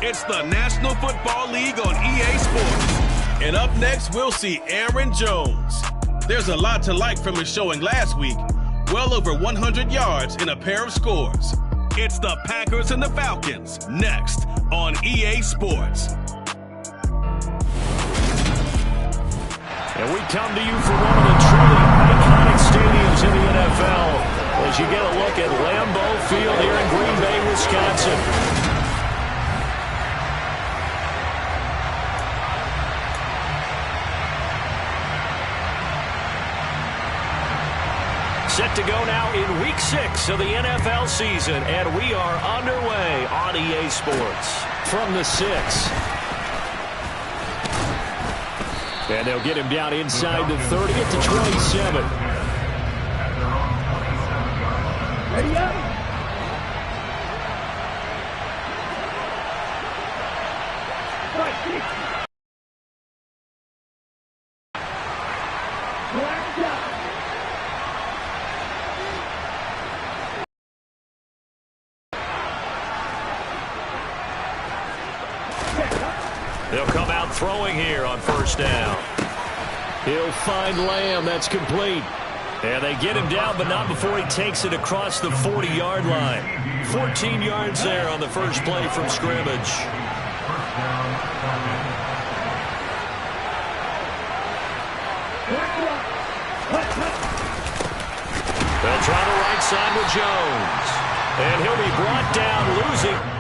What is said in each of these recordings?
It's the National Football League on EA Sports. And up next, we'll see Aaron Jones. There's a lot to like from his showing last week. Well over 100 yards in a pair of scores. It's the Packers and the Falcons, next on EA Sports. And we come to you from one of the truly iconic stadiums in the NFL as you get a look at Lambeau Field here in Green Bay, Wisconsin. Set to go now in Week 6 of the NFL season, and we are underway on EA Sports. From the 6. And they'll get him down inside the 30 at the 27. Ready up. They'll come out throwing here on first down. He'll find Lamb. That's complete. And they get him down, but not before he takes it across the 40-yard line. 14 yards there on the first play from scrimmage. They'll try the right side with Jones. And he'll be brought down, losing.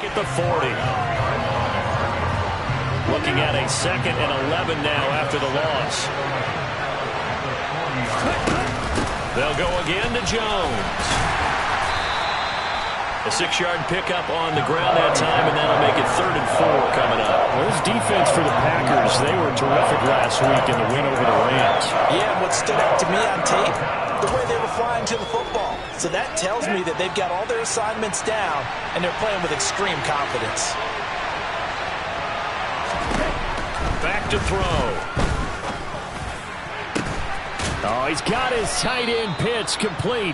At the 40. Looking at a 2nd and 11 now after the loss. They'll go again to Jones. A 6-yard pickup on the ground that time, and that'll make it 3rd and 4 coming up. Well, this defense for the Packers, they were terrific last week in the win over the Rams. Yeah, what stood out to me on tape, the way they were flying to the football. So that tells me that they've got all their assignments down, and they're playing with extreme confidence. Back to throw. Oh, he's got his tight end pitch complete.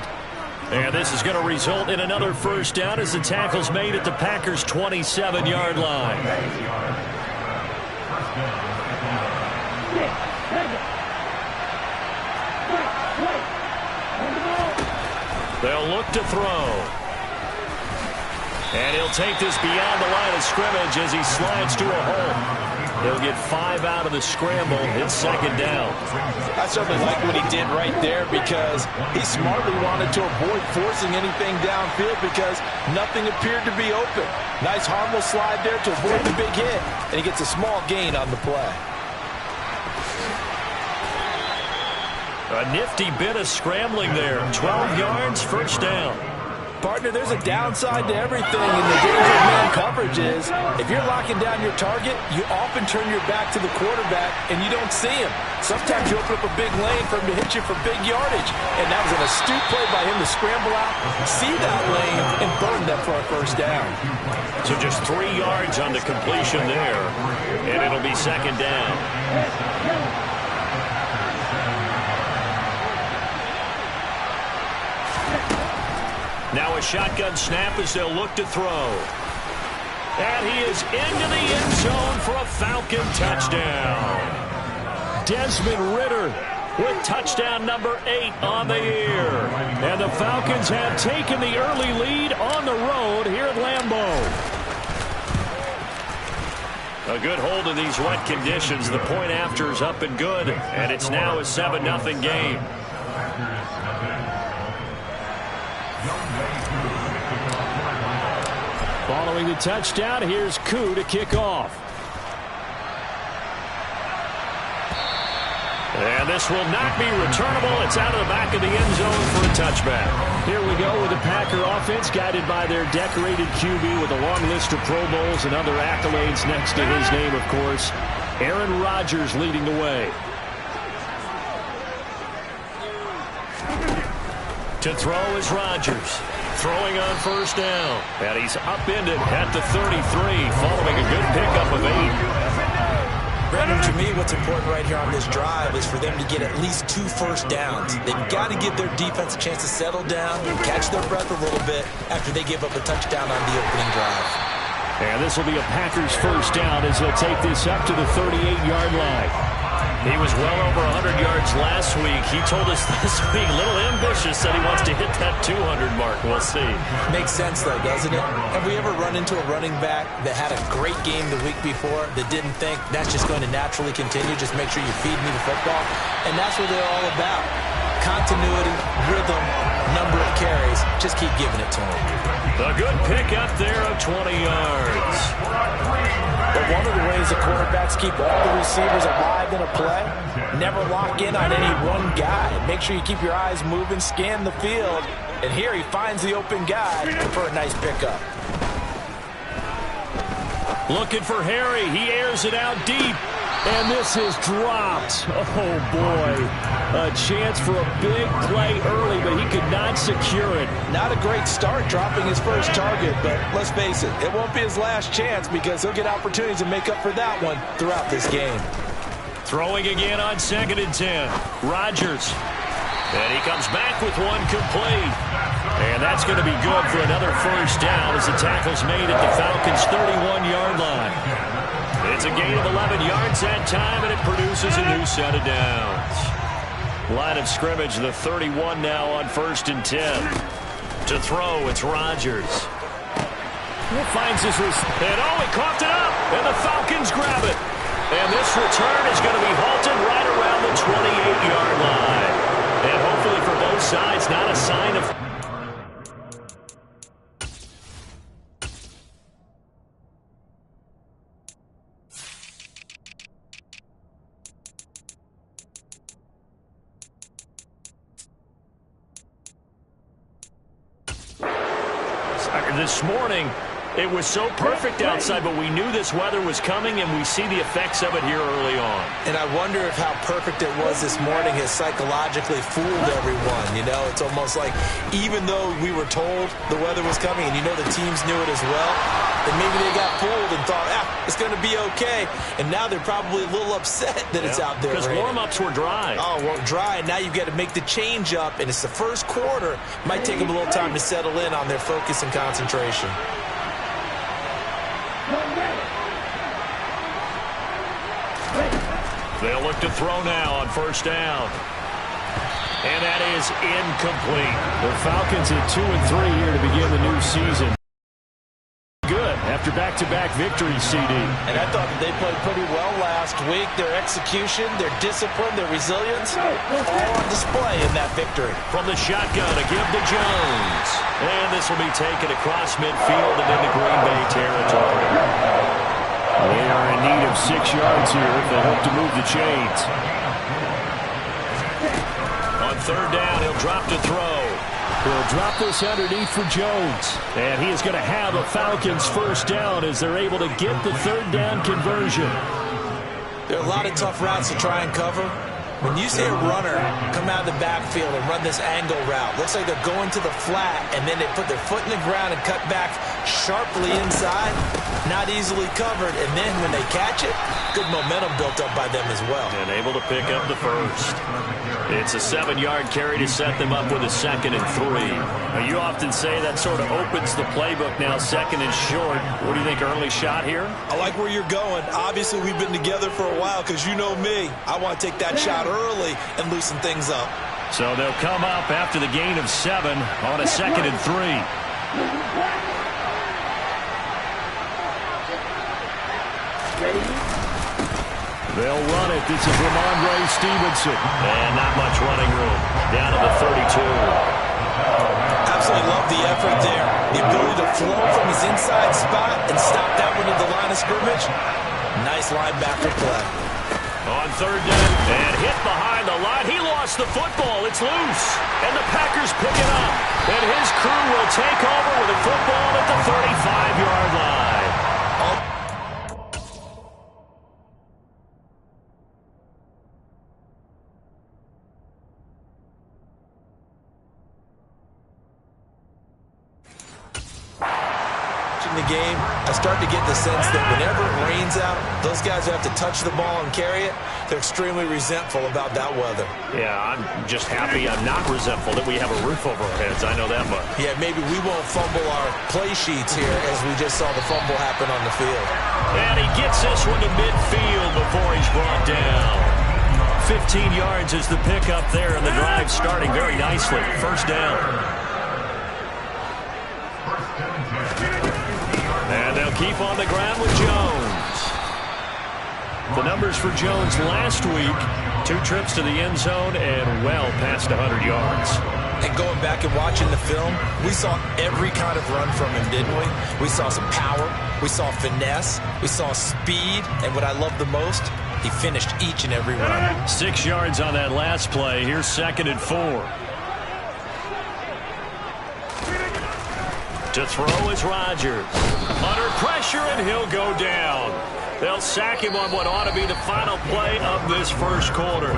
And this is going to result in another first down as the tackle's made at the Packers' 27-yard line. They'll look to throw. And he'll take this beyond the line of scrimmage as he slides to a hole. He'll get 5 out of the scramble. It's 2nd down. I certainly like what he did right there because he smartly wanted to avoid forcing anything downfield because nothing appeared to be open. Nice harmless slide there to avoid the big hit, and he gets a small gain on the play. A nifty bit of scrambling there. 12 yards, first down. Partner, there's a downside to everything, and the danger of man coverage is if you're locking down your target, you often turn your back to the quarterback and you don't see him. Sometimes you open up a big lane for him to hit you for big yardage, and that was an astute play by him to scramble out, see that lane, and burn them for a first down. So just 3 yards on the completion there, and it'll be second down. Now a shotgun snap as they'll look to throw. And he is into the end zone for a Falcon touchdown. Desmond Ridder with touchdown number 8 on the year. And the Falcons have taken the early lead on the road here at Lambeau. A good hold of these wet conditions. The point after is up and good. And it's now a 7-0 game. Following the touchdown, here's Koo to kick off. And this will not be returnable. It's out of the back of the end zone for a touchback. Here we go with the Packer offense guided by their decorated QB with a long list of Pro Bowls and other accolades next to his name, of course. Aaron Rodgers leading the way. To throw is Rodgers. Throwing on first down. And he's upended at the 33, following a good pickup of 8. Brandon, to me, what's important right here on this drive is for them to get at least 2 first downs. They've got to give their defense a chance to settle down, catch their breath a little bit after they give up a touchdown on the opening drive. And this will be a Packers first down as they'll take this up to the 38-yard line. He was well over 100 yards last week. He told us this week, a little ambitious, that he wants to hit that 200 mark. We'll see. Makes sense, though, doesn't it? Have we ever run into a running back that had a great game the week before that didn't think that's just going to naturally continue? Just make sure you feed me the football. And that's what they're all about. Continuity, rhythm, number of carries. Just keep giving it to him. A good pickup there of 20 yards. But one of the ways the quarterbacks keep all the receivers alive in a play, never lock in on any one guy. Make sure you keep your eyes moving, scan the field, and here he finds the open guy for a nice pickup. Looking for Harry. He airs it out deep. And this is dropped. Oh, boy. A chance for a big play early, but he could not secure it. Not a great start dropping his first target, but let's face it, it won't be his last chance because he'll get opportunities to make up for that one throughout this game. Throwing again on 2nd and 10. Rodgers. And he comes back with one complete. And that's going to be good for another first down as the tackle's made at the Falcons' 31-yard line. It's a gain of 11 yards that time, and it produces a new set of downs. Line of scrimmage, the 31 now on 1st and 10. To throw, it's Rodgers. He finds his and he coughed it up, and the Falcons grab it. And this return is going to be halted right around the 28-yard line. And hopefully for both sides, not a sign of... This morning, it was so perfect outside, but we knew this weather was coming, and we see the effects of it here early on. And I wonder if how perfect it was this morning has psychologically fooled everyone. You know, it's almost like even though we were told the weather was coming, and you know the teams knew it as well, then maybe they got fooled and thought, it's going to be okay. And now they're probably a little upset that it's out there. Because warm-ups were dry. Oh, well, dry, and now you've got to make the change up, and it's the first quarter. Might take them a little time to settle in on their focus and concentration. They'll look to throw now on first down. And that is incomplete. The Falcons at 2-3 here to begin the new season. Good after back-to-back victories, CD. And I thought that they played pretty well last week. Their execution, their discipline, their resilience, all on display in that victory. From the shotgun, a give to Jones. And this will be taken across midfield and into Green Bay territory. They are in need of 6 yards here if they hope to move the chains. On third down, he'll drop to throw. We'll drop this underneath for Jones. And he is going to have a Falcons first down as they're able to get the third down conversion. There are a lot of tough routes to try and cover. When you see a runner come out of the backfield and run this angle route, looks like they're going to the flat, and then they put their foot in the ground and cut back sharply inside, not easily covered, and then when they catch it, good momentum built up by them as well. And able to pick up the first. It's a 7-yard carry to set them up with a 2nd and 3. Now, you often say that sort of opens the playbook now, 2nd and short. What do you think, early shot here? I like where you're going. Obviously, we've been together for a while because you know me. I want to take that shot early and loosen things up. So they'll come up after the gain of 7 on a 2nd and 3. They'll run it. This is Ramondre Stevenson. And not much running room. Down to the 32. Absolutely love the effort there. The ability to flow from his inside spot and stop that one at the line of scrimmage. Nice linebacker play. On 3rd down, and hit behind the line. He lost the football. It's loose. And the Packers pick it up. And his crew will take over with the football at the 35-yard line. The game, I start to get the sense that whenever it rains out, those guys who have to touch the ball and carry it, they're extremely resentful about that weather. Yeah, I'm just happy I'm not resentful that we have a roof over our heads. I know that much. Yeah, maybe we won't fumble our play sheets here as we just saw the fumble happen on the field. And he gets this one to midfield before he's brought down. 15 yards is the pickup there, and the drive starting very nicely. First down. And they'll keep on the ground with Jones. The numbers for Jones last week, 2 trips to the end zone and well past 100 yards. And going back and watching the film, we saw every kind of run from him, didn't we? We saw some power, we saw finesse, we saw speed, and what I love the most, he finished each and every run. 6 yards on that last play. Here's 2nd and 4. To throw is Rodgers. Under pressure, and he'll go down. They'll sack him on what ought to be the final play of this first quarter.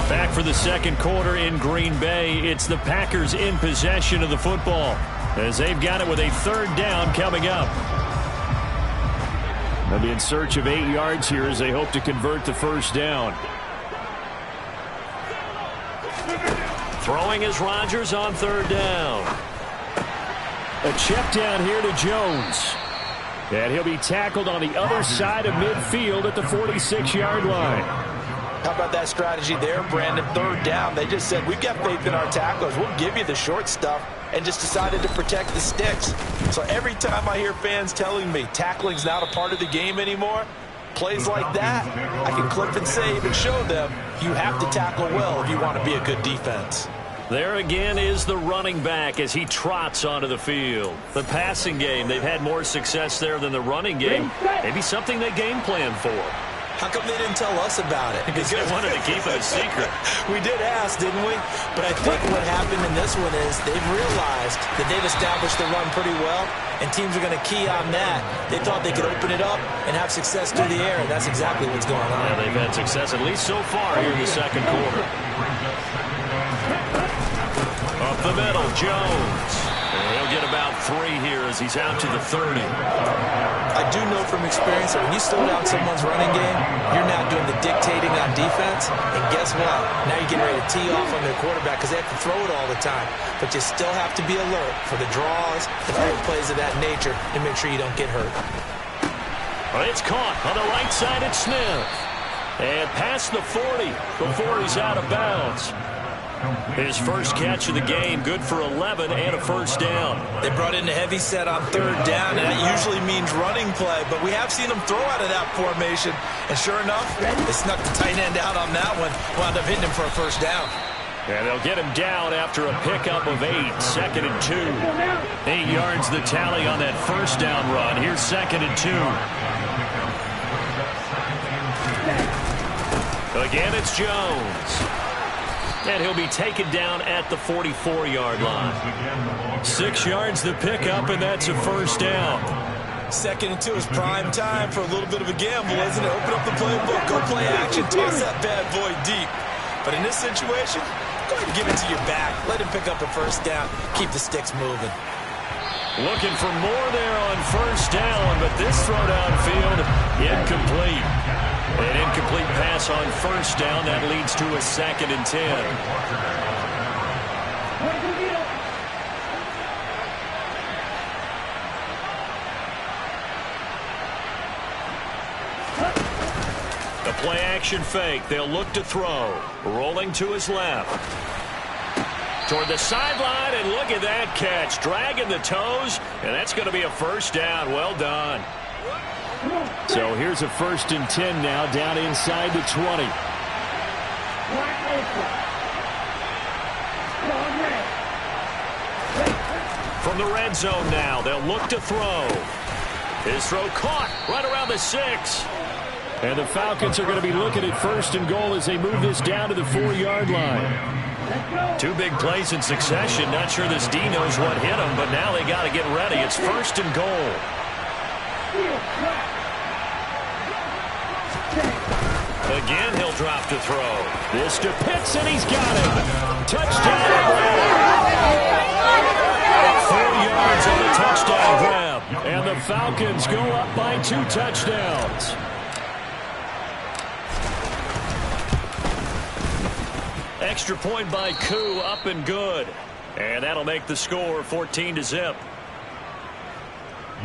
Back for the 2nd quarter in Green Bay. It's the Packers in possession of the football as they've got it with a 3rd down coming up. They'll be in search of 8 yards here as they hope to convert the first down. Throwing is Rodgers on 3rd down. A check down here to Jones. And he'll be tackled on the other side of midfield at the 46-yard line. How about that strategy there, Brandon? 3rd down. They just said, we've got faith in our tacklers. We'll give you the short stuff, and just decided to protect the sticks. So every time I hear fans telling me tackling's not a part of the game anymore, plays like that, I can clip and save and show them you have to tackle well if you want to be a good defense. There again is the running back as he trots onto the field. The passing game, they've had more success there than the running game. Maybe something they game plan for. How come they didn't tell us about it? Because they wanted to keep it a secret. We did ask, didn't we? But I think what happened in this one is they've realized that they've established the run pretty well, and teams are going to key on that. They thought they could open it up and have success through the air, and that's exactly what's going on. Yeah, they've had success, at least so far, here in the 2nd quarter. Up the middle, Jones. And he'll get about 3 here as he's out to the 30. I do know from experience that when you slow down someone's running game, you're now doing the dictating on defense. And guess what? Now you're getting ready to tee off on their quarterback because they have to throw it all the time. But you still have to be alert for the draws, the big plays of that nature, and make sure you don't get hurt. Well, it's caught on the right side at Smith. And past the 40 before he's out of bounds. His first catch of the game, good for 11 and a first down. They brought in a heavy set on 3rd down, and that usually means running play, but we have seen them throw out of that formation. And sure enough, they snuck the tight end out on that one, wound up hitting him for a first down. And they'll get him down after a pickup of 8, 2nd and 2. 8 yards the tally on that first down run. Here's 2nd and 2. Again, it's Jones. And he'll be taken down at the 44-yard line. 6 yards the pickup, and that's a first down. 2nd and 2 is prime time for a little bit of a gamble, isn't it? Open up the playbook, go play action, toss that bad boy deep. But in this situation, go ahead and give it to your back. Let him pick up a first down. Keep the sticks moving. Looking for more there on first down, but this throw downfield, incomplete. An incomplete pass on first down. That leads to a 2nd and 10. Play action fake. They'll look to throw. Rolling to his left. Toward the sideline, and look at that catch. Dragging the toes, and that's going to be a first down. Well done. So here's a 1st and 10 now, down inside the 20. From the red zone now, they'll look to throw. His throw caught right around the 6. And the Falcons are going to be looking at 1st and goal as they move this down to the 4-yard line. 2 big plays in succession. Not sure this D knows what hit him, but now they got to get ready. It's 1st and goal. Again, he'll drop to throw. This to Pitts, and he's got it. Touchdown. 4 yards on the touchdown grab. And the Falcons go up by 2 touchdowns. Extra point by Koo, up and good. And that'll make the score 14-0.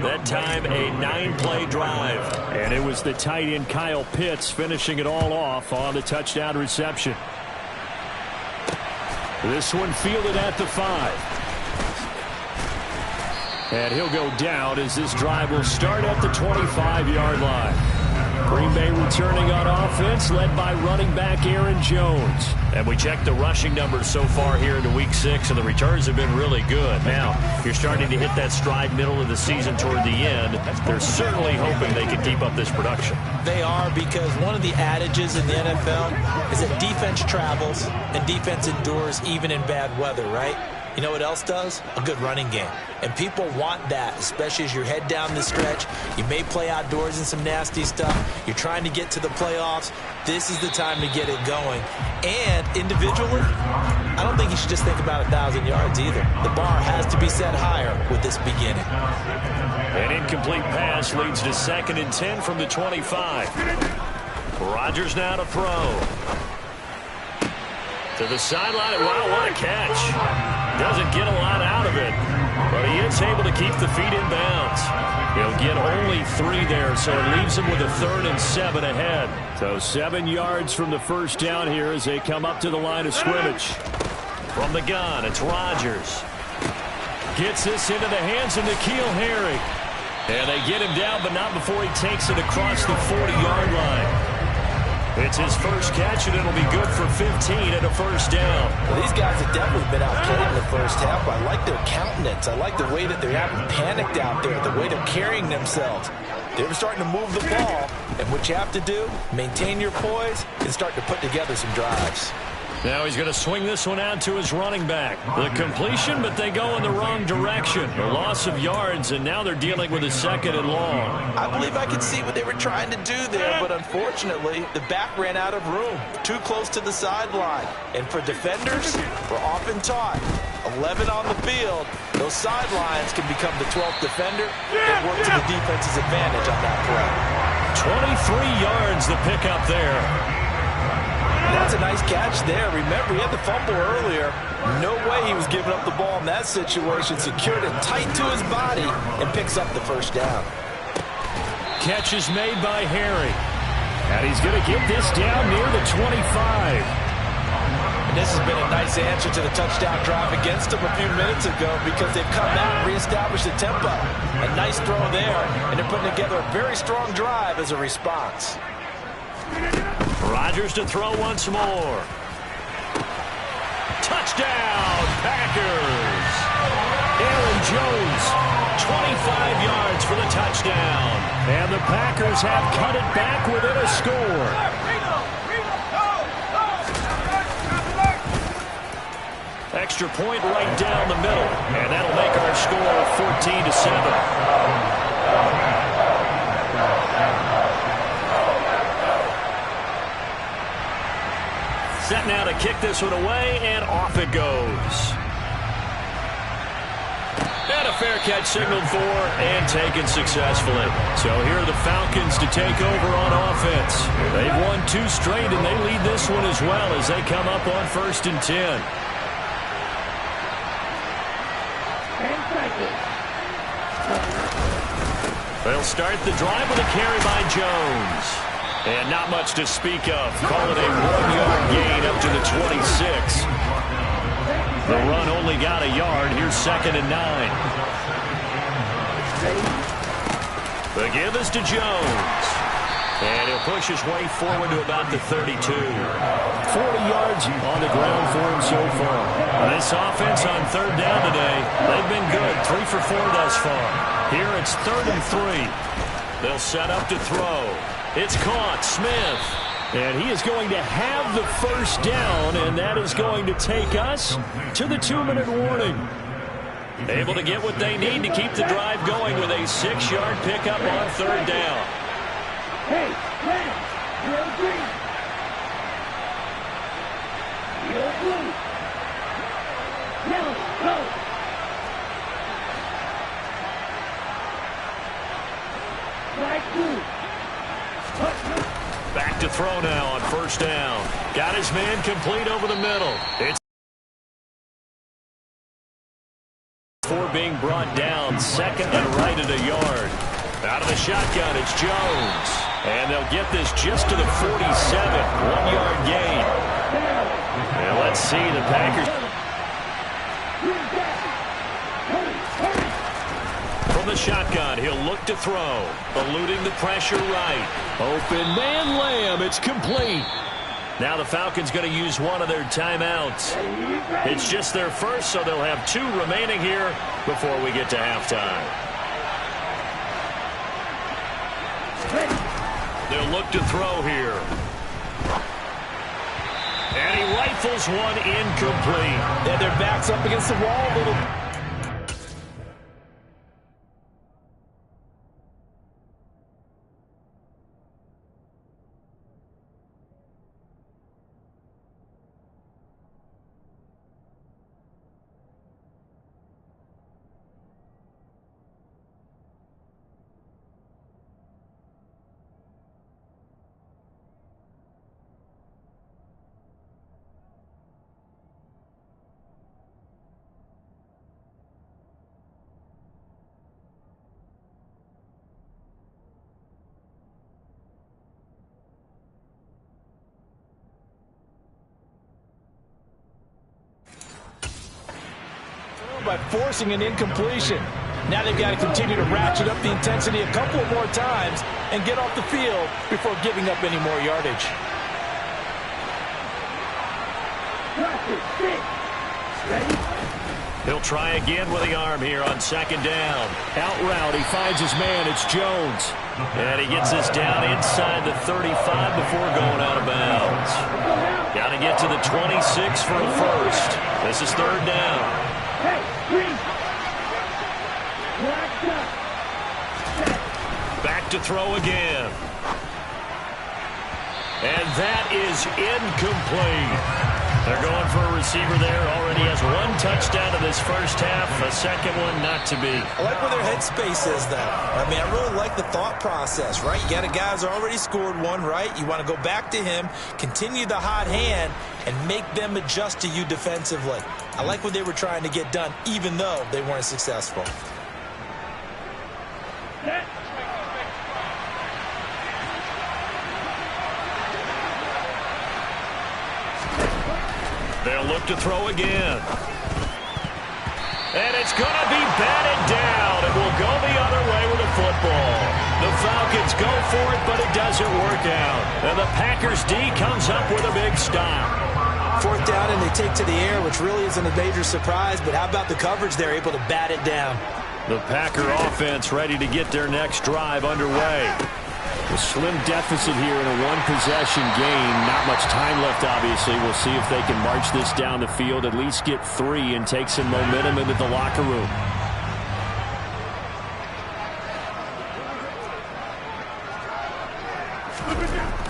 That time a 9-play drive. And it was the tight end Kyle Pitts finishing it all off on the touchdown reception. This one fielded at the 5. And he'll go down as this drive will start at the 25-yard line. Green Bay returning on offense, led by running back Aaron Jones. And we checked the rushing numbers so far here into Week 6, and the returns have been really good. Now, you're starting to hit that stride middle of the season toward the end. They're certainly hoping they can keep up this production. They are, because one of the adages in the NFL is that defense travels and defense endures even in bad weather, right? You know what else does? A good running game. And people want that, especially as you head down the stretch. You may play outdoors in some nasty stuff. You're trying to get to the playoffs. This is the time to get it going. And individually, I don't think you should just think about 1,000 yards either. The bar has to be set higher with this beginning. An incomplete pass leads to 2nd and 10 from the 25. Rodgers now to throw. To the sideline. Wow, what a catch. Doesn't get a lot out of it, but he is able to keep the feet in bounds. He'll get only 3 there, so it leaves him with a 3rd and 7 ahead. So 7 yards from the first down here as they come up to the line of scrimmage. From the gun, it's Rodgers. Gets this into the hands of N'Keal Harry. And they get him down, but not before he takes it across the 40-yard line. It's his first catch, and it'll be good for 15 and a first down. Well, these guys have definitely been outplayed in the first half. I like their countenance. I like the way that they haven't panicked out there, the way they're carrying themselves. They're starting to move the ball, and what you have to do, maintain your poise and start to put together some drives. Now he's going to swing this one out to his running back. The completion, but they go in the wrong direction. A loss of yards, and now they're dealing with a 2nd and long. I believe I could see what they were trying to do there, but unfortunately, the back ran out of room. Too close to the sideline. And for defenders, we're often taught, 11 on the field, those sidelines can become the 12th defender and work to the defense's advantage on that play. 23 yards the pickup there. That's a nice catch there. Remember, he had the fumble earlier. No way he was giving up the ball in that situation. Secured it tight to his body and picks up the first down. Catch is made by Harry. And he's going to get this down near the 25. And this has been a nice answer to the touchdown drive against them a few minutes ago, because they've come out and reestablished the tempo. A nice throw there, and they're putting together a very strong drive as a response. Rodgers to throw once more. Touchdown, Packers. Aaron Jones, 25 yards for the touchdown. And the Packers have cut it back within a score. Extra point right down the middle. And that'll make our score 14-7. Set now to kick this one away, and off it goes. And a fair catch signaled for and taken successfully. So here are the Falcons to take over on offense. They've won 2 straight, and they lead this one as well as they come up on 1st and 10. They'll start the drive with a carry by Jones. And not much to speak of. Call it a 1-yard gain up to the 26. The run only got a yard. Here's 2nd and 9. The give is to Jones. And he'll push his way forward to about the 32. 40 yards on the ground for him so far. This offense on 3rd down today, they've been good. 3 for 4 thus far. Here it's 3rd and 3. They'll set up to throw. It's caught. Smith. And he is going to have the 1st down, and that is going to take us to the 2-minute warning. Able to get what they need to keep the drive going with a 6-yard pickup on 3rd down. Hey, red, yellow, green. Yellow, blue. Yellow, go. Black, blue. Back to throw now on 1st down. Got his man complete over the middle. It's 4 being brought down. 2nd and right at a yard. Out of the shotgun, it's Jones. And they'll get this just to the 47. 1-yard gain. And let's see the Packers. From the shotgun, he'll look to throw. Eluding the pressure right. Open man Lamb. It's complete. Now the Falcons going to use one of their timeouts. It's just their first, so they'll have 2 remaining here before we get to halftime. They'll look to throw here. And he rifles one incomplete. And their back's up against the wall a little. By forcing an incompletion. Now they've got to continue to ratchet up the intensity a couple more times and get off the field before giving up any more yardage. He'll try again with the arm here on 2nd down. Out route, he finds his man. It's Jones. And he gets this down inside the 35 before going out of bounds. Got to get to the 26 for a first. This is 3rd down. Back to throw again. And that is incomplete. They're going for a receiver there. Already has 1 touchdown in this first half. A 2nd one not to be. I like where their headspace is, though. I mean, I really like the thought process, right? You got a guy who's already scored 1, right? You want to go back to him, continue the hot hand, and make them adjust to you defensively. I like what they were trying to get done, even though they weren't successful. They'll look to throw again. And it's going to be batted down. It will go the other way with the football. The Falcons go for it, but it doesn't work out. And the Packers D comes up with a big stop. 4th down, and they take to the air, which really isn't a major surprise. But how about the coverage? They're able to bat it down. The Packer offense ready to get their next drive underway. A slim deficit here in a one-possession game. Not much time left, obviously. We'll see if they can march this down the field, at least get 3, and take some momentum into the locker room.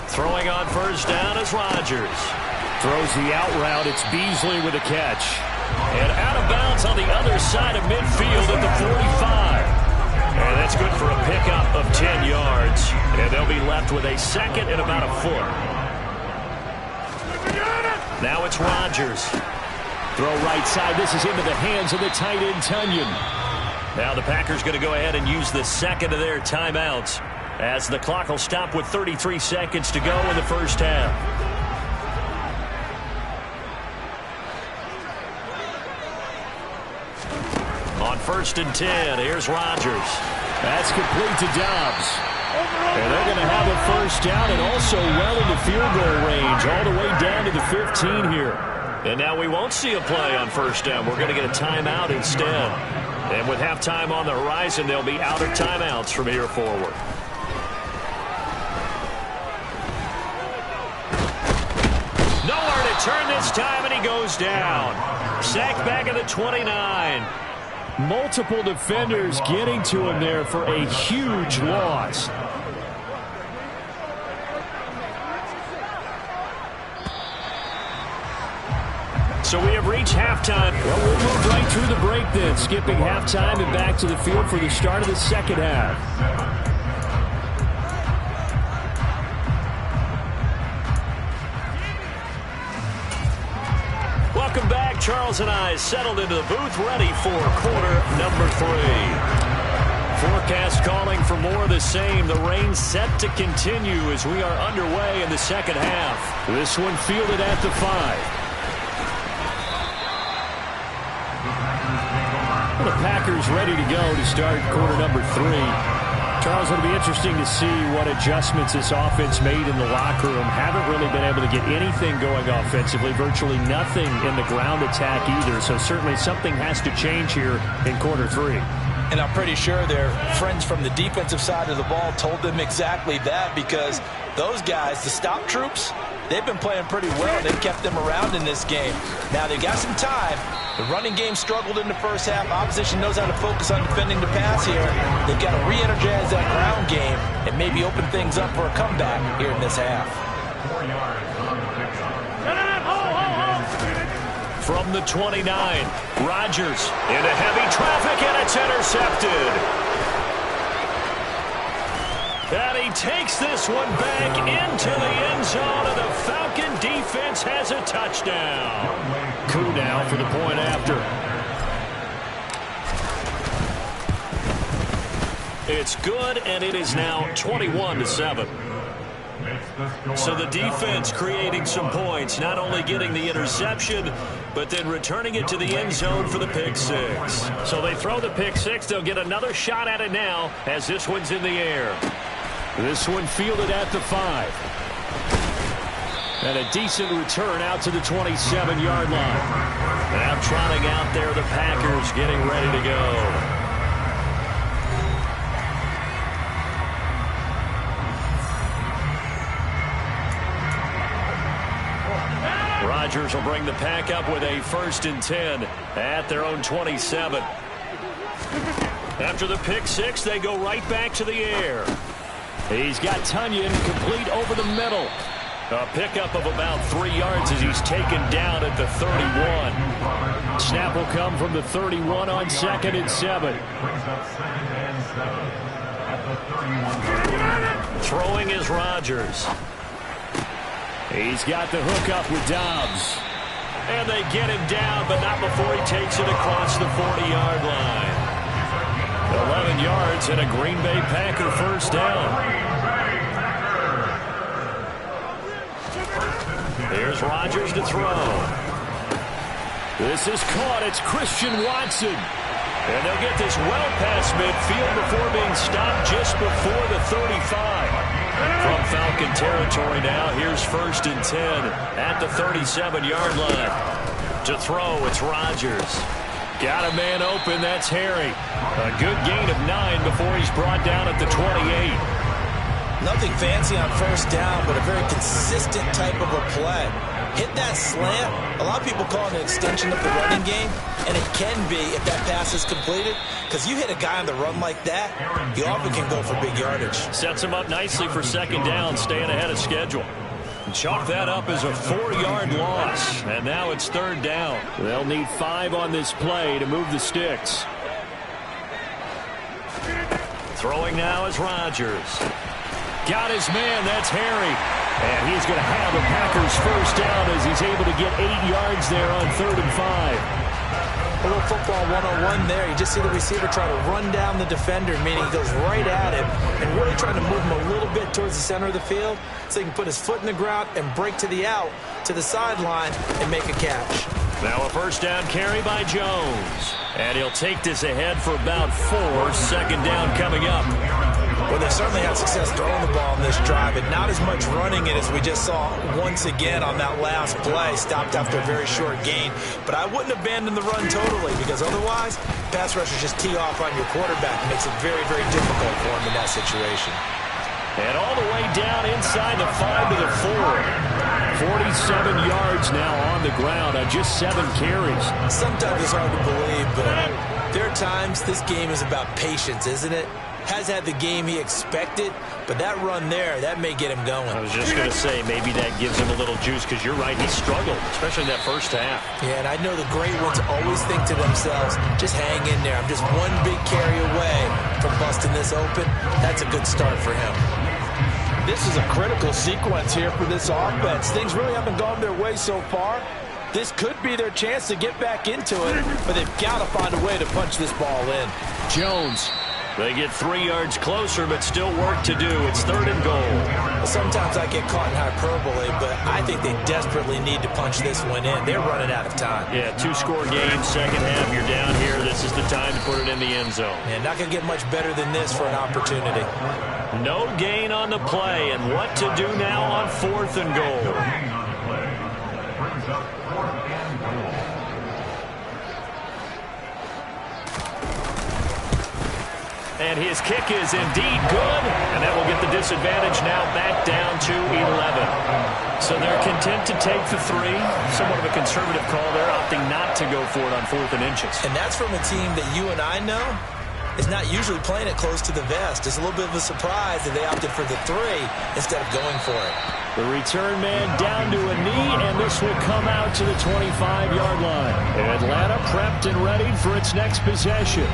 Throwing on first down is Rodgers. Throws the out route. It's Beasley with a catch. And out of bounds on the other side of midfield at the 45. And that's good for a pickup of 10 yards. And they'll be left with a second and about a foot. Now it's Rodgers. Throw right side. This is into the hands of the tight end, Tunyon. Now the Packers going to go ahead and use the second of their timeouts, as the clock will stop with 33 seconds to go in the first half. On 1st and 10, here's Rodgers. That's complete to Dobbs. And they're going to have a first down and also well into field goal range, all the way down to the 15 here. And now we won't see a play on first down. We're going to get a timeout instead. And with halftime on the horizon, they'll be out of timeouts from here forward. Nowhere to turn this time, and he goes down. Sacked back at the 29. Multiple defenders getting to him there for a huge loss. So we have reached halftime. Well, we'll move right through the break then, skipping halftime and back to the field for the start of the second half. Welcome back. Charles and I settled into the booth, ready for quarter number 3. Forecast calling for more of the same. The rain set to continue as we are underway in the second half. This one fielded at the 5. Well, the Packers ready to go to start quarter number 3. Charles, it'll be interesting to see what adjustments this offense made in the locker room. Haven't really been able to get anything going offensively, virtually nothing in the ground attack either. So certainly something has to change here in quarter 3. And I'm pretty sure their friends from the defensive side of the ball told them exactly that, because those guys, the stop troops, they've been playing pretty well. They've kept them around in this game. Now they've got some time. The running game struggled in the first half. Opposition knows how to focus on defending the pass here. They've got to re-energize that ground game and maybe open things up for a comeback here in this half. From the 29, Rodgers into heavy traffic, and it's intercepted. And he takes this one back into the end zone, and the Falcon defense has a touchdown. Coup now for the point after. It's good, and it is now 21-7. So the defense creating some points, not only getting the interception, but then returning it to the end zone for the pick 6. So they throw the pick 6. They'll get another shot at it now as this one's in the air. This one fielded at the 5. And a decent return out to the 27-yard line. Now trotting out there, the Packers getting ready to go. Rodgers will bring the Pack up with a 1st and 10 at their own 27. After the pick 6, they go right back to the air. He's got Tunyon complete over the middle. A pickup of about 3 yards as he's taken down at the 31. Snap will come from the 31 on 2nd and 7. Throwing is Rodgers. He's got the hook up with Dobbs. And they get him down, but not before he takes it across the 40-yard line. 11 yards and a Green Bay Packer first down. Here's Rodgers to throw. This is caught. It's Christian Watson. And they'll get this well past midfield before being stopped just before the 35. From Falcon territory now, here's 1st and 10 at the 37-yard line. To throw, it's Rodgers. Got a man open, that's Harry. A good gain of 9 before he's brought down at the 28. Nothing fancy on first down, but a very consistent type of a play. Hit that slant. A lot of people call it an extension of the running game, and it can be if that pass is completed, because you hit a guy on the run like that, he often can go for big yardage. Sets him up nicely for second down, staying ahead of schedule. Chalk that up as a 4-yard loss, and now it's third down. They'll need 5 on this play to move the sticks. Throwing now is Rodgers. Got his man, that's Harry. And he's going to have the Packers first down as he's able to get 8 yards there on 3rd and 5. A little football 101 there. You just see the receiver try to run down the defender, meaning he goes right at him and really trying to move him a little bit towards the center of the field so he can put his foot in the ground and break to the out, to the sideline, and make a catch. Now a first down carry by Jones. And he'll take this ahead for about 4. Second down coming up. Well, they certainly had success throwing the ball in this drive, and not as much running it as we just saw once again on that last play. Stopped after a very short gain. But I wouldn't abandon the run totally, because otherwise, pass rushers just tee off on your quarterback. It makes it very, very difficult for him in that situation. And all the way down inside the 5 to the 4. 47 yards now on the ground on just 7 carries. Sometimes it's hard to believe, but there are times this game is about patience, isn't it? Has had the game he expected, but that run there, that may get him going. I was just going to say, maybe that gives him a little juice, because you're right, he struggled, especially in that first half. Yeah, and I know the great ones always think to themselves, just hang in there. I'm just one big carry away from busting this open. That's a good start for him. This is a critical sequence here for this offense. Things really haven't gone their way so far. This could be their chance to get back into it, but they've got to find a way to punch this ball in. Jones. They get 3 yards closer, but still work to do. It's 3rd and goal. Well, sometimes I get caught in hyperbole, but I think they desperately need to punch this one in. They're running out of time. Yeah, 2-score game, second half, you're down here. This is the time to put it in the end zone. Yeah, not going to get much better than this for an opportunity. No gain on the play, and what to do now on 4th and goal. And his kick is indeed good, and that will get the disadvantage now back down to 11. So they're content to take the 3. Somewhat of a conservative call there, opting not to go for it on 4th and inches. And that's from a team that you and I know is not usually playing it close to the vest. It's a little bit of a surprise that they opted for the 3 instead of going for it. The return man down to a knee, and this will come out to the 25-yard line. Atlanta prepped and ready for its next possession.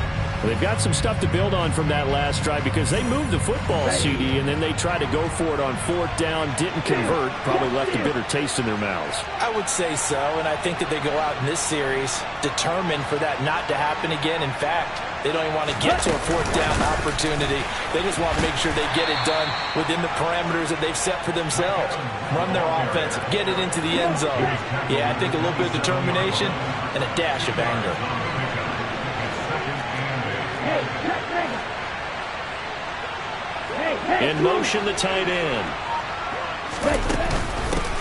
They've got some stuff to build on from that last drive, because they moved the football, CD, and then they tried to go for it on 4th down, didn't convert, probably left a bitter taste in their mouths. I would say so, and I think that they go out in this series determined for that not to happen again. In fact, they don't even want to get to a 4th down opportunity. They just want to make sure they get it done within the parameters that they've set for themselves. Run their offense, get it into the end zone. Yeah, I think a little bit of determination and a dash of anger. In motion, the tight end.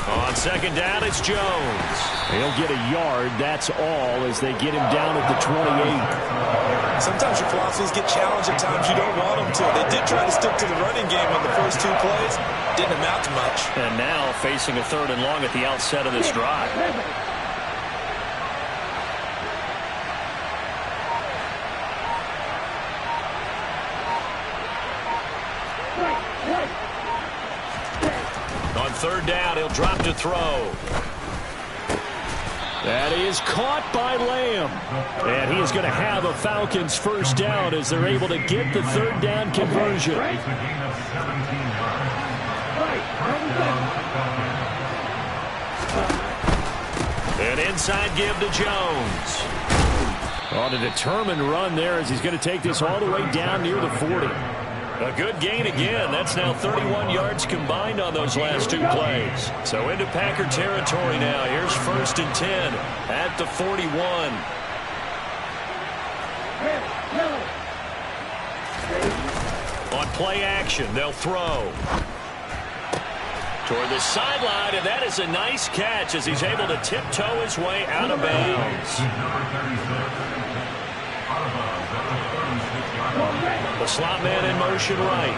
On second down, it's Jones. He'll get a yard, that's all, as they get him down at the 28. Sometimes your philosophies get challenged at times you don't want them to. They did try to stick to the running game on the first 2 plays. Didn't amount to much. And now facing a 3rd and long at the outset of this drive. On 3rd down, he'll drop to throw. That is caught by Lamb. And he is going to have a Falcons first down as they're able to get the 3rd down conversion. An inside give to Jones. On a determined run there as he's going to take this all the way down near the 40. A good gain again. That's now 31 yards combined on those last 2 plays. So into Packer territory now. Here's 1st and 10 at the 41. On play action, they'll throw. Toward the sideline, and that is a nice catch as he's able to tiptoe his way out of bounds. The slot man in motion right.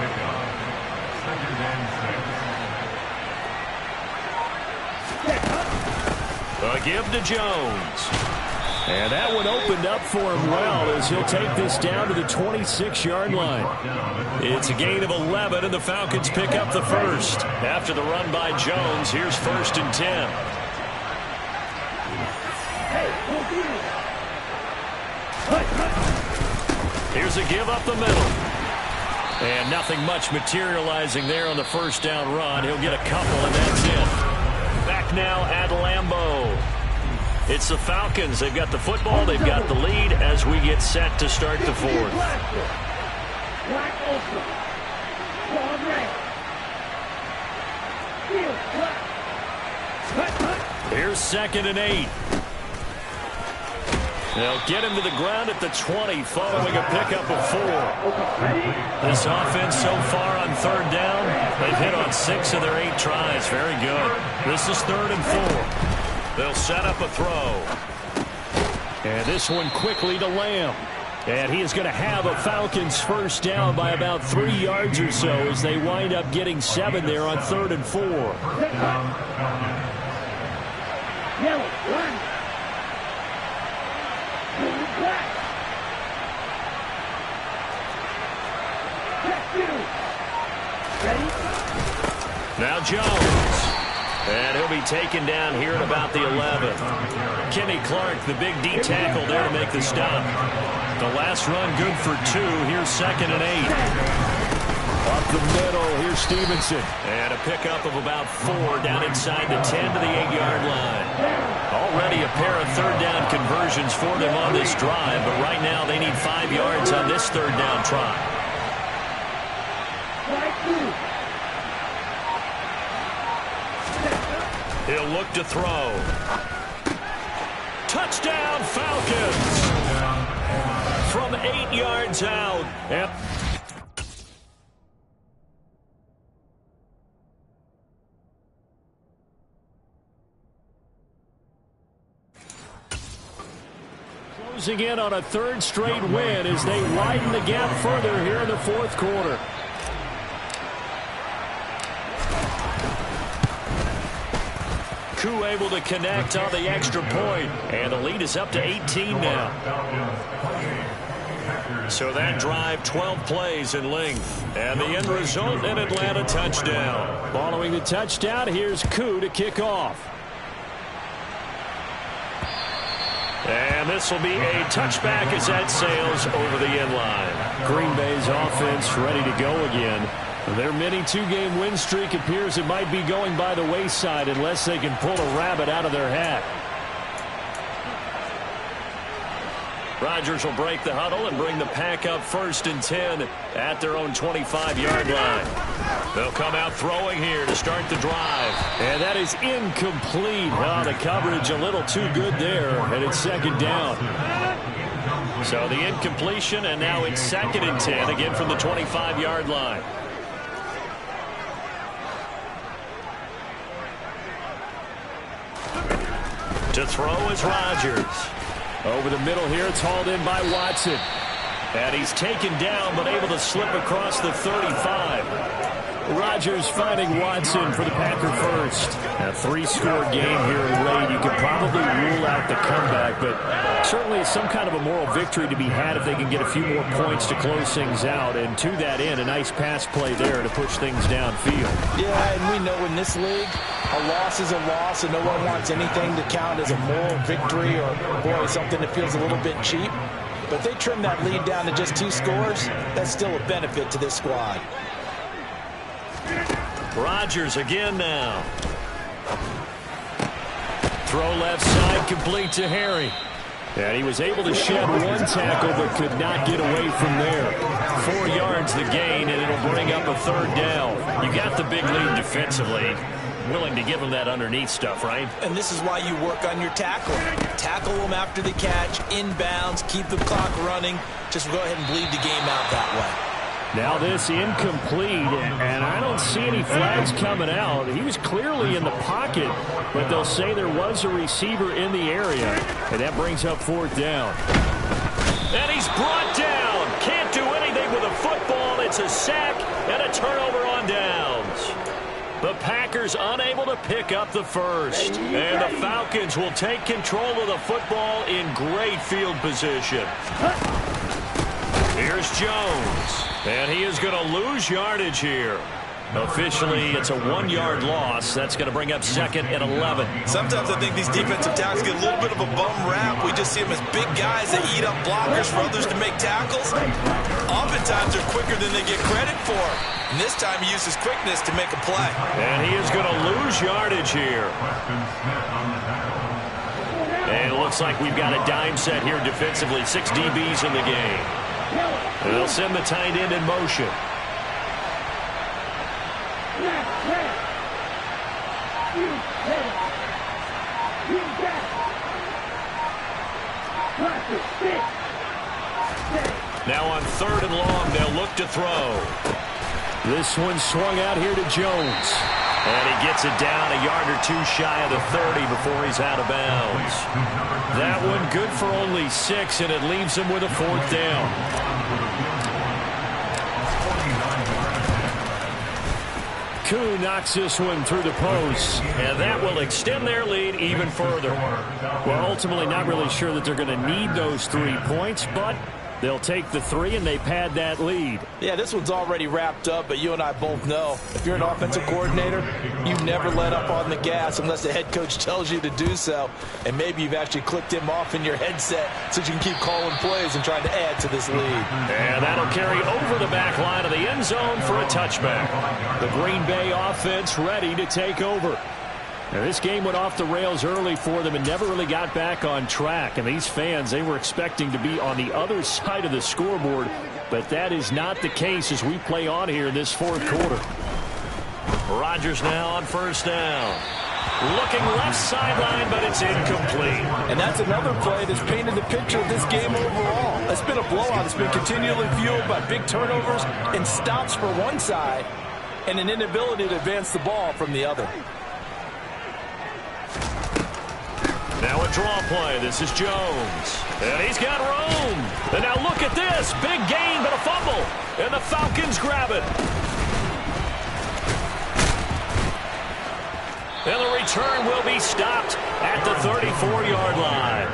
A give to Jones. And that one opened up for him well as he'll take this down to the 26-yard line. It's a gain of 11, and the Falcons pick up the first. After the run by Jones, here's 1st and 10. Here's a give up the middle. And nothing much materializing there on the first down run. He'll get a couple, and that's it. Back now at Lambeau. It's the Falcons. They've got the football. They've got the lead as we get set to start the fourth. Here's 2nd and 8. They'll get him to the ground at the 20 following a pickup of 4. This offense so far on 3rd down, they've hit on 6 of their 8 tries. Very good. This is 3rd and 4. They'll set up a throw. And this one quickly to Lamb. And he is going to have a Falcons first down by about 3 yards or so as they wind up getting 7 there on 3rd and 4. Now Jones. And he'll be taken down here at about the 11. Kenny Clark, the big D tackle there to make the stop. The last run good for 2. Here's 2nd and 8. Up the middle, here's Stevenson. And a pickup of about 4 down inside the 10 to the 8-yard line. Already a pair of 3rd down conversions for them on this drive, but right now they need 5 yards on this 3rd down try. He'll look to throw. Touchdown, Falcons! From 8 yards out. Yep. Closing in on a 3rd straight win as they widen the gap further here in the 4th quarter. Koo able to connect on the extra point, and the lead is up to 18 now. So that drive, 12 plays in length, and the end result, an Atlanta touchdown. Following the touchdown, here's Koo to kick off. And this will be a touchback as that sails over the end line. Green Bay's offense ready to go again. Their mini 2-game win streak appears it might be going by the wayside unless they can pull a rabbit out of their hat. Rodgers will break the huddle and bring the pack up 1st and 10 at their own 25-yard line. They'll come out throwing here to start the drive. And that is incomplete. Oh, the coverage a little too good there, and it's 2nd down. So the incompletion, and now it's 2nd and 10, again from the 25-yard line. To throw is Rodgers. Over the middle here, it's hauled in by Watson. And he's taken down, but able to slip across the 35. Rodgers finding Watson for the Packer first. A 3-score game here late. You could probably rule out the comeback, but certainly some kind of a moral victory to be had if they can get a few more points to close things out. And to that end, a nice pass play there to push things downfield. Yeah, and we know in this league, a loss is a loss, and no one wants anything to count as a moral victory or, boy, something that feels a little bit cheap. But if they trim that lead down to just 2 scores, that's still a benefit to this squad. Rodgers again now. Throw left side, complete to Harry. And he was able to shed 1 tackle but could not get away from there. 4 yards the gain, and it'll bring up a 3rd down. You got the big lead defensively. Willing to give him that underneath stuff, right? And this is why you work on your tackle. Tackle them after the catch, inbounds, keep the clock running. Just go ahead and bleed the game out that way. Now this incomplete, and I don't see any flags coming out. He was clearly in the pocket, but they'll say there was a receiver in the area, and that brings up 4th down. And he's brought down. Can't do anything with a football. It's a sack and a turnover on down. The Packers unable to pick up the first. And the Falcons will take control of the football in great field position. Here's Jones. And he is going to lose yardage here. Officially, it's a 1-yard loss. That's going to bring up 2nd and 11. Sometimes I think these defensive tackles get a little bit of a bum rap. We just see them as big guys that eat up blockers for others to make tackles. Oftentimes, they're quicker than they get credit for. And this time, he uses quickness to make a play. And he is going to lose yardage here. And it looks like we've got a dime set here defensively. 6 DBs in the game. And they'll send the tight end in motion. Now on 3rd and long, they'll look to throw. This one swung out here to Jones. And he gets it down a yard or 2 shy of the 30 before he's out of bounds. That one good for only 6, and it leaves him with a 4th down. Koo knocks this one through the post, and that will extend their lead even further. Well, ultimately not really sure that they're going to need those 3 points, but they'll take the 3 and they pad that lead. Yeah, this one's already wrapped up, but you and I both know if you're an offensive coordinator, you never let up on the gas unless the head coach tells you to do so. And maybe you've actually clicked him off in your headset so you can keep calling plays and trying to add to this lead. And that'll carry over the back line of the end zone for a touchback. The Green Bay offense ready to take over. Now, this game went off the rails early for them and never really got back on track. And these fans, they were expecting to be on the other side of the scoreboard. But that is not the case as we play on here in this 4th quarter. Rodgers now on 1st down. Looking left sideline, but it's incomplete. And that's another play that's painted the picture of this game overall. It's been a blowout. It's been continually fueled by big turnovers and stops for one side and an inability to advance the ball from the other. Now a draw play. This is Jones. And he's got room. And now look at this. Big gain, but a fumble. And the Falcons grab it. And the return will be stopped at the 34-yard line.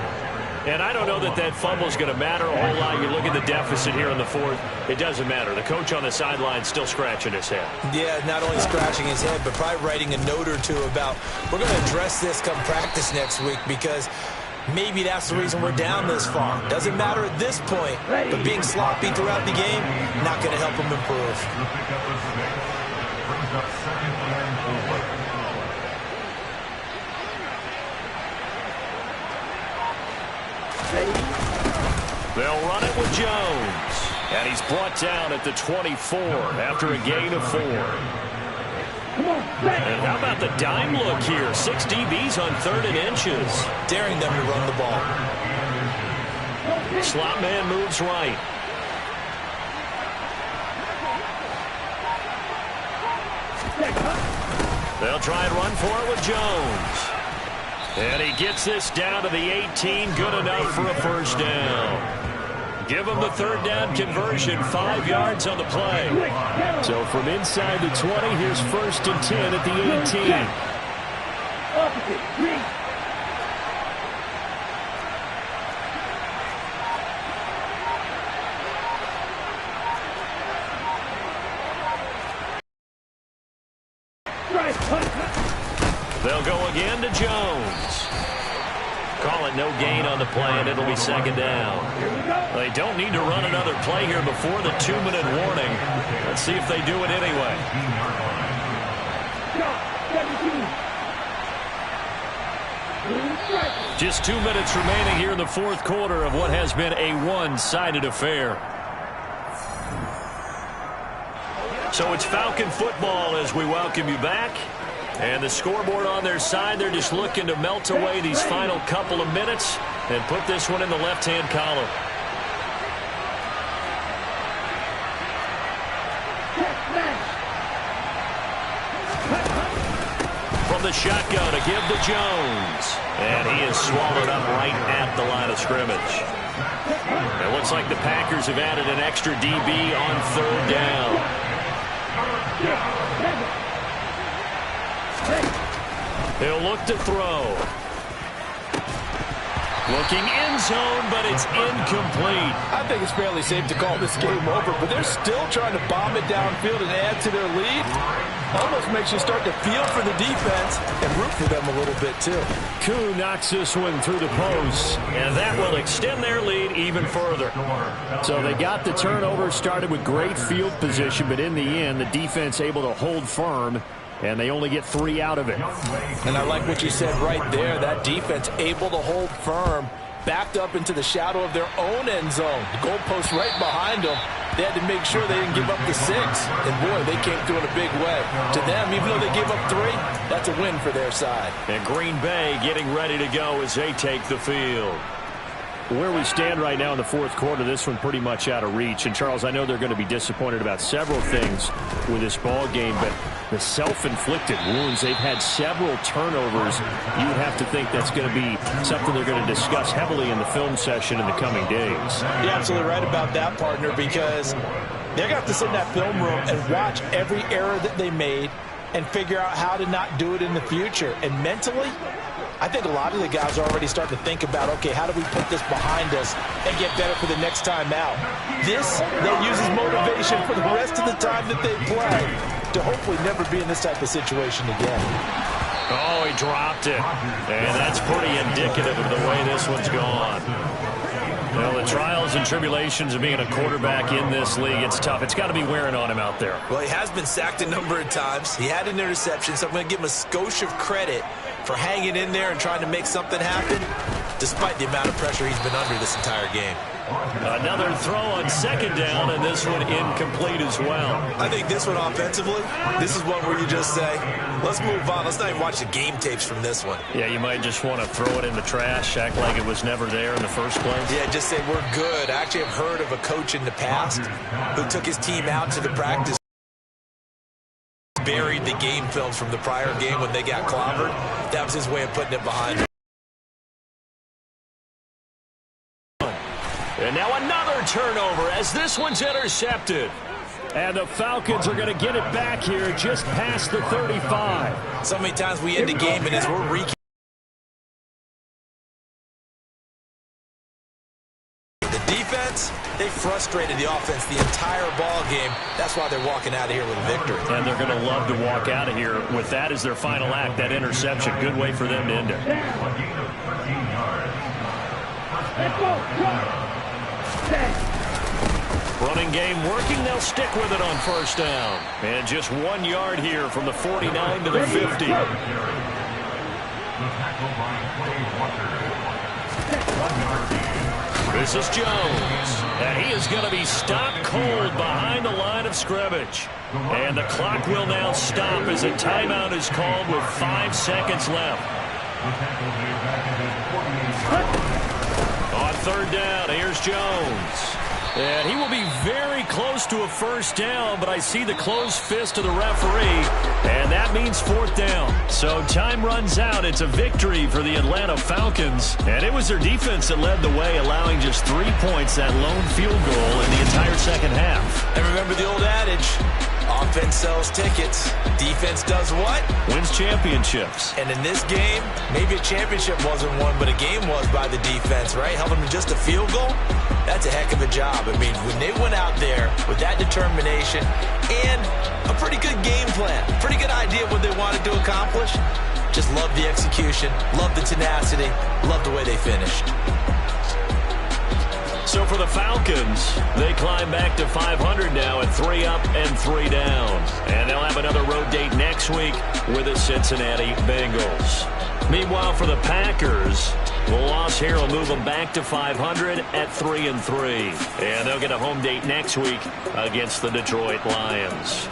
And I don't know that that fumble is going to matter a whole lot. You look at the deficit here in the 4th. It doesn't matter. The coach on the sideline still scratching his head. Yeah, not only scratching his head, but probably writing a note or 2 about we're going to address this come practice next week because maybe that's the reason we're down this far. Doesn't matter at this point, but being sloppy throughout the game, not going to help him improve. They'll run it with Jones. And he's brought down at the 24 after a gain of 4. And how about the dime look here? 6 DBs on 3rd and inches. Daring them to run the ball. Slot man moves right. They'll try and run for it with Jones. And he gets this down to the 18. Good enough for a 1st down. Give him the 3rd down conversion. 5 yards on the play. So from inside the 20, here's 1st and 10 at the 18. They'll go again to Jones. Call it no gain on the play, and it'll be 2nd down. They don't need to run another play here before the 2-minute warning. Let's see if they do it anyway. Just 2 minutes remaining here in the 4th quarter of what has been a one-sided affair. So it's Falcon football as we welcome you back. And the scoreboard on their side, they're just looking to melt away these final couple of minutes and put this one in the left-hand column. From the shotgun to give to Jones. And he is swallowed up right at the line of scrimmage. It looks like the Packers have added an extra DB on 3rd down. He'll look to throw. Looking end zone, but it's incomplete. I think it's fairly safe to call this game over, but they're still trying to bomb it downfield and add to their lead. Almost makes you start to feel for the defense and root for them a little bit, too. Koo knocks this one through the post, and that will extend their lead even further. So they got the turnover, started with great field position, but in the end, the defense able to hold firm, and they only get 3 out of it. And I like what you said right there. That defense able to hold firm, backed up into the shadow of their own end zone. The goalpost right behind them. They had to make sure they didn't give up the 6. And, boy, they came through in a big way. To them, even though they gave up 3, that's a win for their side. And Green Bay getting ready to go as they take the field. Where we stand right now in the fourth quarter, this one pretty much out of reach. And, Charles, I know they're going to be disappointed about several things with this ball game, but the self-inflicted wounds, they've had several turnovers. You would have to think that's going to be something they're going to discuss heavily in the film session in the coming days. You're absolutely right about that, partner, because they're going to have to sit in that film room and watch every error that they made and figure out how to not do it in the future. And mentally, I think a lot of the guys are already starting to think about, okay, how do we put this behind us and get better for the next time out? This, they'll use as motivation for the rest of the time that they play to hopefully never be in this type of situation again. Oh, he dropped it. And that's pretty indicative of the way this one's gone. Well, the trials and tribulations of being a quarterback in this league, it's tough. It's got to be wearing on him out there. Well, he has been sacked a number of times. He had an interception, so I'm going to give him a skosh of credit for hanging in there and trying to make something happen, despite the amount of pressure he's been under this entire game. Another throw on second down, and this one incomplete as well. I think this one offensively, this is one where you just say, let's move on. Let's not even watch the game tapes from this one. Yeah, you might just want to throw it in the trash, act like it was never there in the first place. Yeah, just say we're good. I actually have heard of a coach in the past who took his team out to the practice, buried the game films from the prior game when they got clobbered. That was his way of putting it behind him. And now another turnover as this one's intercepted. And the Falcons are going to get it back here just past the 35. So many times we end the game and as we're the defense, they frustrated the offense the entire ball game. That's why they're walking out of here with a victory. And they're going to love to walk out of here with that as their final act, that interception. Good way for them to end it. Let's go. Running game working. They'll stick with it on first down. And just 1 yard here from the 49 to the 50. This is Jones. And he is going to be stopped cold behind the line of scrimmage. And the clock will now stop as a timeout is called with 5 seconds left. On third down, here's Jones. And he will be very close to a first down, but I see the closed fist of the referee, and that means fourth down. So time runs out. It's a victory for the Atlanta Falcons, and it was their defense that led the way, allowing just 3 points, that lone field goal in the entire second half. And remember the old adage, offense sells tickets, defense does what? Wins championships. And in this game, maybe a championship wasn't won, but a game was by the defense, right? Held them to just a field goal. That's a heck of a job. I mean, when they went out there with that determination and a pretty good game plan, pretty good idea of what they wanted to accomplish, just love the execution, love the tenacity, love the way they finished. So for the Falcons, they climb back to 500 now at 3 up and 3 down. And they'll have another road date next week with the Cincinnati Bengals. Meanwhile, for the Packers, the loss here will move them back to 500 at 3 and 3. And they'll get a home date next week against the Detroit Lions.